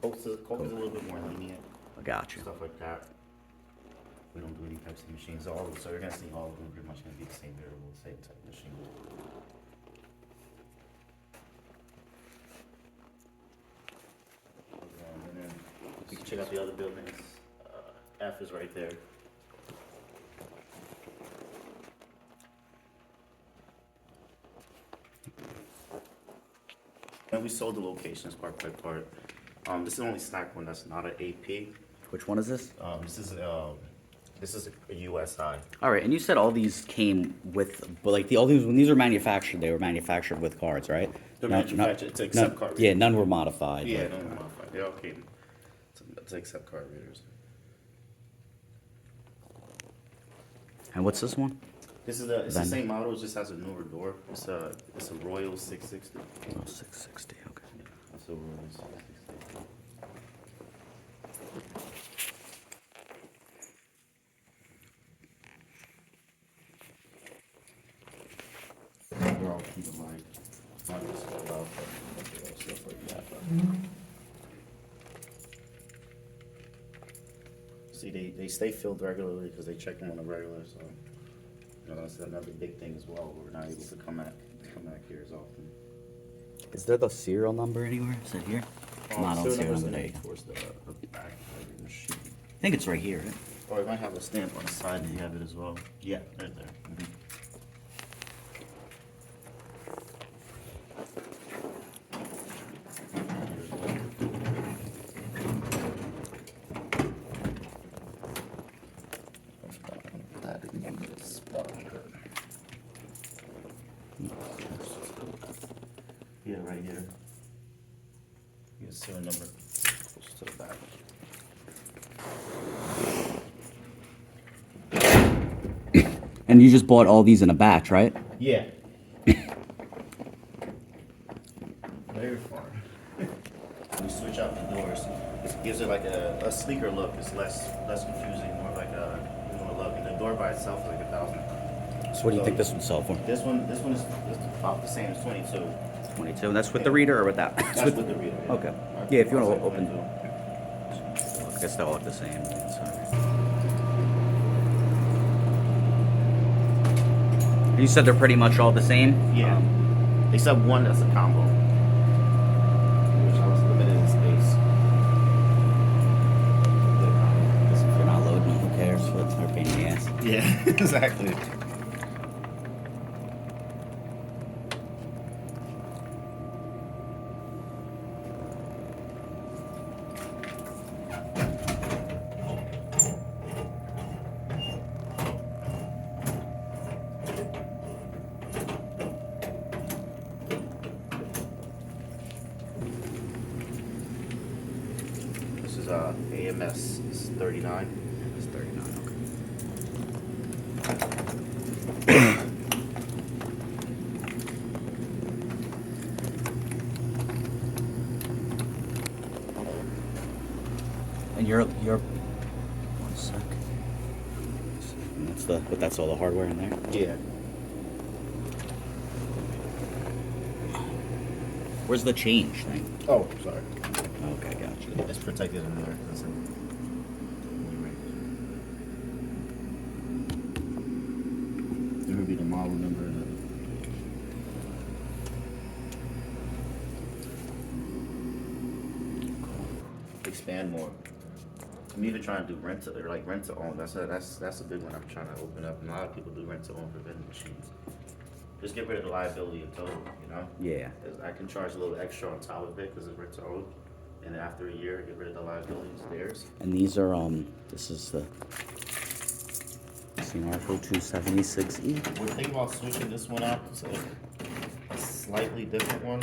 Coke is a little bit more lenient. I got you. Stuff like that. We don't do any Pepsi machines. So you're gonna see all of them pretty much gonna be the same variable, same type of machine. And then you can check out the other buildings. F is right there. And we sold the locations part by part. This is the only snack one that's not an AP. Which one is this? This is a USI. All right, and you said all these came with, but like all these when these were manufactured, they were manufactured with cards, right? They're manufactured to accept card readers. Yeah, none were modified. Yeah, like, none were modified. They all came to accept card readers. And what's this one? This is it's the same model. It just has a newer door. It's a Royal 660. Oh, 660. Okay. Yeah, it's a Royal 660. They're all keep in mind. Not just about stuff like that. See, they stay filled regularly because they check them on a regular. So, that's another big thing as well. We're not able to come back here as often. Is there the serial number anywhere? Is it here? Not on serial number. There you go. Towards the back of the machine. I think it's right here. Right? Or it might have a stamp on the side that you have it as well. Yeah, right there. Yeah, right here. You can see a number close to the back. And you just bought all these in a batch, right? Yeah. Very far. We switch out the doors. It gives it like a sleeker look. It's less confusing, more like a look. And the door by itself is like $1,000. So what do you think this would sell for? This one is about the same as 22. 22. And that's with the reader or with that? That's with the reader. Yeah. Okay. Yeah, if you want to I'll say open. 22. I guess they all look the same. So. You said they're pretty much all the same? Yeah. Except one that's a combo. Which I was limited in space. If you're not loading them, who cares? It's their pain in the ass. Yeah, exactly. This is AMS. It's 39. It's 39, okay. And you're one sec. And that's all the hardware in there? Yeah. Where's the change thing? Oh, sorry. Okay, gotcha. It's protected in there. There would be the model number. Expand more. I'm either trying to do rent to own. That's a big one I'm trying to open up. And a lot of people do rent to own for vending machines. Just get rid of the liability of total, Yeah. 'Cause I can charge a little extra on top of it because it's rent to own. And then after a year, get rid of the liability, it's theirs. And these are, this is the Article 276E. We're thinking about switching this one out to a slightly different one.